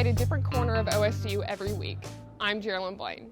a different corner of OSU every week. I'm Geraldine Blaine.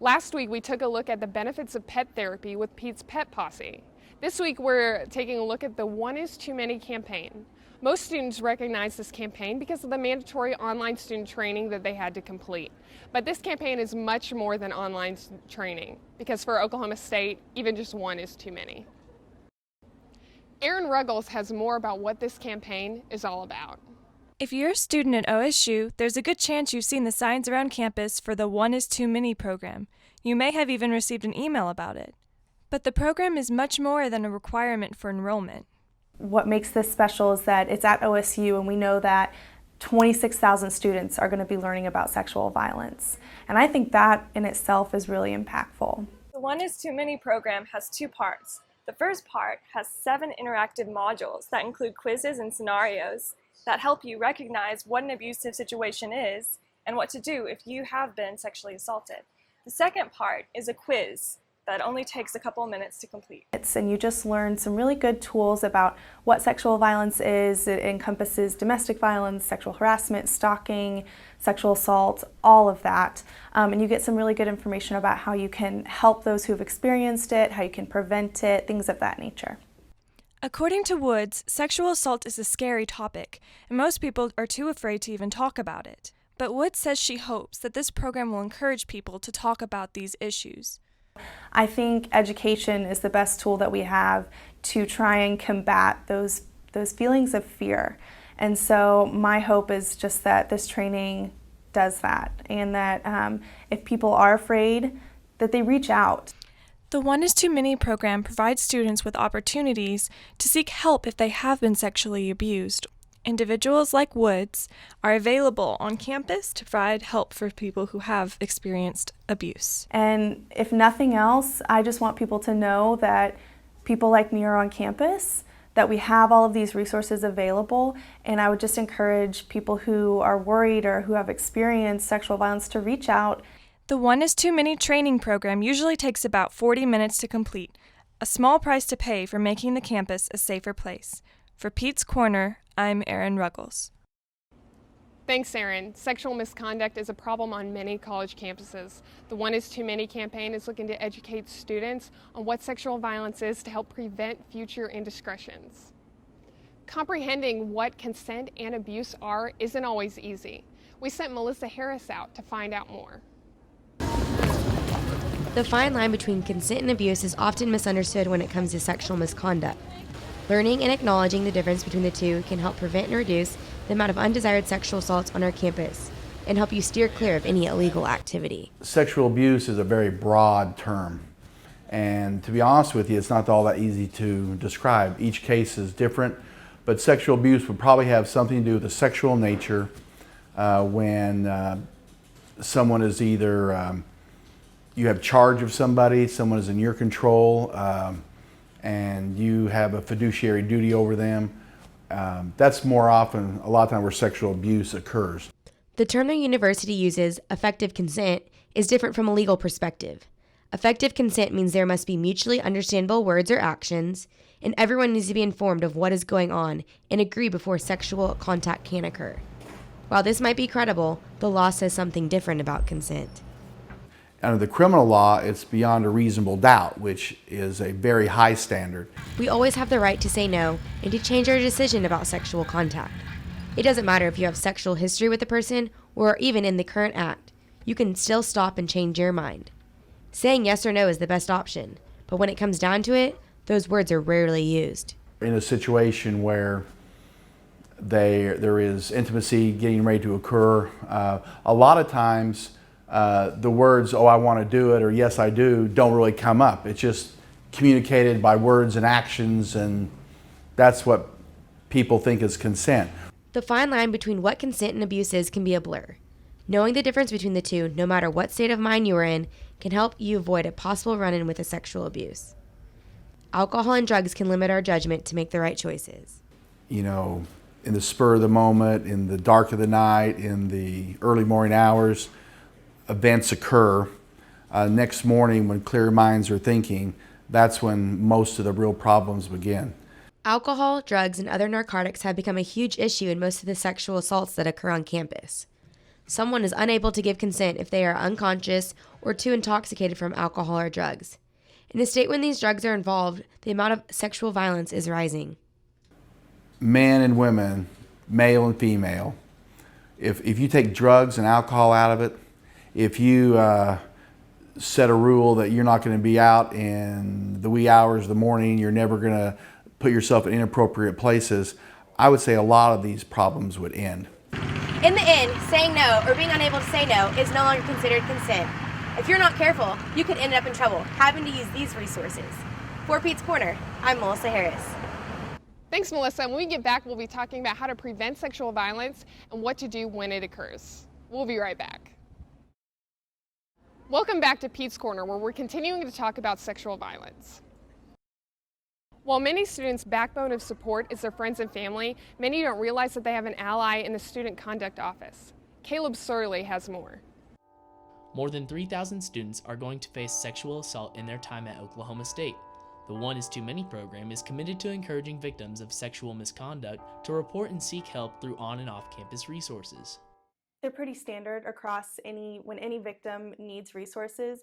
Last week we took a look at the benefits of pet therapy with Pete's Pet Posse. This week we're taking a look at the One is Too Many campaign. Most students recognize this campaign because of the mandatory online student training that they had to complete. But this campaign is much more than online training, because for Oklahoma State, even just one is too many. Erin Ruggles has more about what this campaign is all about. If you're a student at OSU, there's a good chance you've seen the signs around campus for the One is Too Many program. You may have even received an email about it. But the program is much more than a requirement for enrollment. What makes this special is that it's at OSU, and we know that 26,000 students are going to be learning about sexual violence. And I think that in itself is really impactful. The One is Too Many program has two parts. The first part has 7 interactive modules that include quizzes and scenarios that help you recognize what an abusive situation is and what to do if you have been sexually assaulted. The second part is a quiz that only takes a couple minutes to complete. And you just learn some really good tools about what sexual violence is. It encompasses domestic violence, sexual harassment, stalking, sexual assault, all of that. And you get some really good information about how you can help those who have experienced it, how you can prevent it, things of that nature. According to Woods, sexual assault is a scary topic, and most people are too afraid to even talk about it. But Woods says she hopes that this program will encourage people to talk about these issues. I think education is the best tool that we have to try and combat those feelings of fear. And so my hope is just that this training does that, and that if people are afraid, that they reach out. The One is Too Many program provides students with opportunities to seek help if they have been sexually abused. Individuals like Woods are available on campus to provide help for people who have experienced abuse. And if nothing else, I just want people to know that people like me are on campus, that we have all of these resources available, and I would just encourage people who are worried or who have experienced sexual violence to reach out. The One is Too Many training program usually takes about 40 minutes to complete, a small price to pay for making the campus a safer place. For Pete's Corner, I'm Erin Ruggles. Thanks, Erin. Sexual misconduct is a problem on many college campuses. The One is Too Many campaign is looking to educate students on what sexual violence is to help prevent future indiscretions. Comprehending what consent and abuse are isn't always easy. We sent Melissa Harris out to find out more. The fine line between consent and abuse is often misunderstood when it comes to sexual misconduct. Learning and acknowledging the difference between the two can help prevent and reduce the amount of undesired sexual assaults on our campus and help you steer clear of any illegal activity. Sexual abuse is a very broad term, and to be honest with you, it's not all that easy to describe. Each case is different, but sexual abuse would probably have something to do with the sexual nature when someone is either you have charge of somebody, someone is in your control, and you have a fiduciary duty over them. That's more often, a lot of time, where sexual abuse occurs. The term the university uses, effective consent, is different from a legal perspective. Effective consent means there must be mutually understandable words or actions, and everyone needs to be informed of what is going on and agree before sexual contact can occur. While this might be credible, the law says something different about consent. Under the criminal law, it's beyond a reasonable doubt, which is a very high standard. We always have the right to say no and to change our decision about sexual contact. It doesn't matter if you have sexual history with the person or even in the current act. You can still stop and change your mind. Saying yes or no is the best option, but when it comes down to it, those words are rarely used. In a situation where there is intimacy getting ready to occur, a lot of times the words, "oh, I want to do it," or "yes, I do," don't really come up. It's just communicated by words and actions, and that's what people think is consent. The fine line between what consent and abuse is can be a blur. Knowing the difference between the two, no matter what state of mind you are in, can help you avoid a possible run-in with a sexual abuse. Alcohol and drugs can limit our judgment to make the right choices. You know, in the spur of the moment, in the dark of the night, in the early morning hours, events occur. Next morning, when clear minds are thinking, that's when most of the real problems begin. Alcohol, drugs, and other narcotics have become a huge issue in most of the sexual assaults that occur on campus. Someone is unable to give consent if they are unconscious or too intoxicated from alcohol or drugs. In a state when these drugs are involved, the amount of sexual violence is rising. Men and women, male and female, if you take drugs and alcohol out of it, if you set a rule that you're not going to be out in the wee hours of the morning, you're never going to put yourself in inappropriate places, I would say a lot of these problems would end. In the end, saying no or being unable to say no is no longer considered consent. If you're not careful, you could end up in trouble having to use these resources. For Pete's Corner, I'm Melissa Harris. Thanks, Melissa. When we get back, we'll be talking about how to prevent sexual violence and what to do when it occurs. We'll be right back. Welcome back to Pete's Corner, where we're continuing to talk about sexual violence. While many students' backbone of support is their friends and family, many don't realize that they have an ally in the Student Conduct Office. Caleb Surley has more. More than 3,000 students are going to face sexual assault in their time at Oklahoma State. The One Is Too Many program is committed to encouraging victims of sexual misconduct to report and seek help through on and off campus resources. They're pretty standard across when any victim needs resources.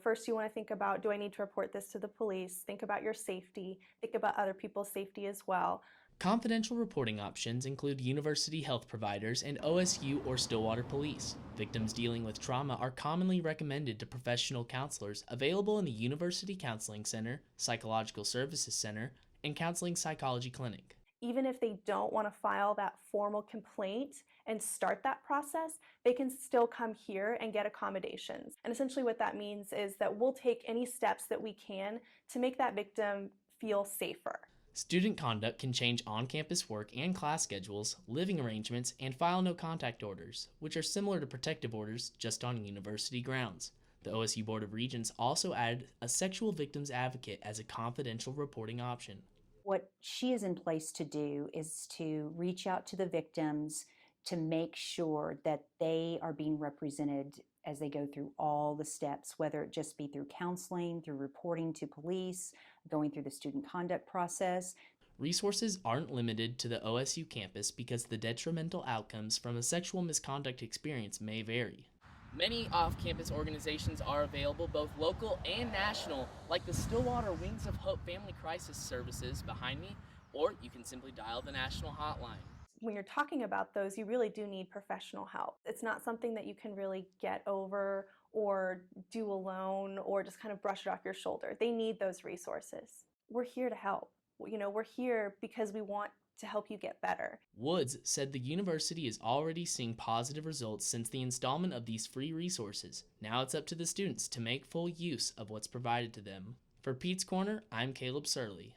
First you want to think about, do I need to report this to the police? Think about your safety. Think about other people's safety as well. Confidential reporting options include university health providers and OSU or Stillwater Police. Victims dealing with trauma are commonly recommended to professional counselors available in the University Counseling Center, Psychological Services Center, and Counseling Psychology Clinic. Even if they don't want to file that formal complaint and start that process, they can still come here and get accommodations. And essentially what that means is that we'll take any steps that we can to make that victim feel safer. Student conduct can change on-campus work and class schedules, living arrangements, and file no-contact orders, which are similar to protective orders just on university grounds. The OSU Board of Regents also added a sexual victims advocate as a confidential reporting option. What she is in place to do is to reach out to the victims to make sure that they are being represented as they go through all the steps, whether it just be through counseling, through reporting to police, going through the student conduct process. Resources aren't limited to the OSU campus because the detrimental outcomes from a sexual misconduct experience may vary. Many off-campus organizations are available, both local and national, like the Stillwater Wings of Hope Family Crisis Services behind me, or you can simply dial the national hotline. When you're talking about those, you really do need professional help. It's not something that you can really get over or do alone or just kind of brush it off your shoulder. They need those resources. We're here to help. We're here because we want to help you get better. Woods said the university is already seeing positive results since the installment of these free resources. Now it's up to the students to make full use of what's provided to them. For Pete's Corner, I'm Caleb Surley.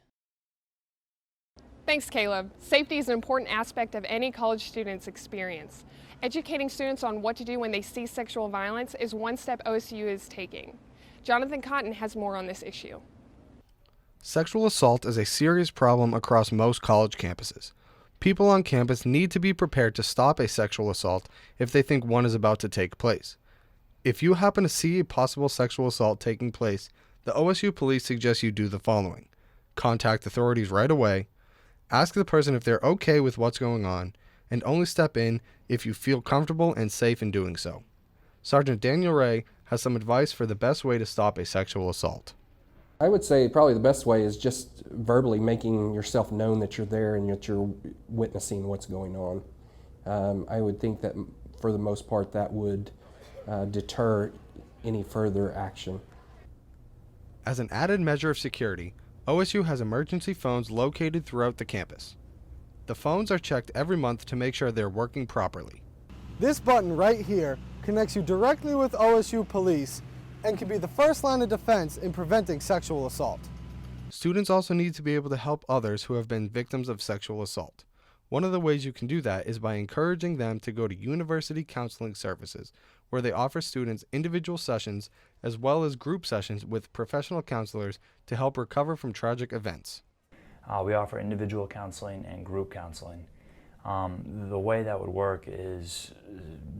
Thanks, Caleb. Safety is an important aspect of any college student's experience. Educating students on what to do when they see sexual violence is one step OSU is taking. Jonathan Cotton has more on this issue. Sexual assault is a serious problem across most college campuses. People on campus need to be prepared to stop a sexual assault if they think one is about to take place. If you happen to see a possible sexual assault taking place, the OSU police suggest you do the following. Contact authorities right away, ask the person if they're okay with what's going on, and only step in if you feel comfortable and safe in doing so. Sergeant Daniel Ray has some advice for the best way to stop a sexual assault. I would say probably the best way is just verbally making yourself known that you're there and that you're witnessing what's going on. I would think that for the most part that would deter any further action. As an added measure of security, OSU has emergency phones located throughout the campus. The phones are checked every month to make sure they're working properly. This button right here connects you directly with OSU police and can be the first line of defense in preventing sexual assault. Students also need to be able to help others who have been victims of sexual assault. One of the ways you can do that is by encouraging them to go to University Counseling Services, where they offer students individual sessions as well as group sessions with professional counselors to help recover from tragic events. We offer individual counseling and group counseling. The way that would work is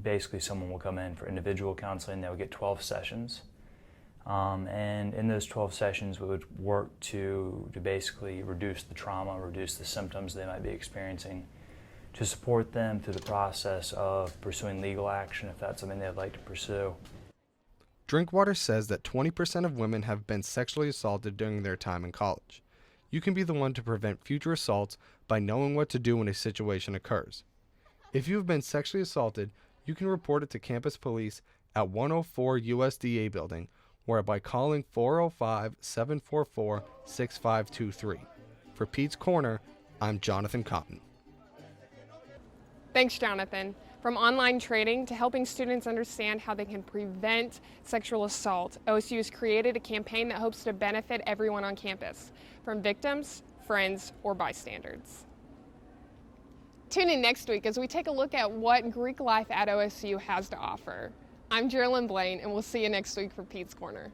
basically someone will come in for individual counseling. They would get 12 sessions. And in those 12 sessions, we would work to basically reduce the trauma, reduce the symptoms they might be experiencing, to support them through the process of pursuing legal action if that's something they'd like to pursue. Drinkwater says that 20% of women have been sexually assaulted during their time in college. You can be the one to prevent future assaults by knowing what to do when a situation occurs. If you have been sexually assaulted, you can report it to campus police at 104 USDA building or by calling 405-744-6523. For Pete's Corner, I'm Jonathan Cotton. Thanks, Jonathan. From online training to helping students understand how they can prevent sexual assault, OSU has created a campaign that hopes to benefit everyone on campus, from victims, friends, or bystanders. Tune in next week as we take a look at what Greek life at OSU has to offer. I'm Geraldine Blaine, and we'll see you next week for Pete's Corner.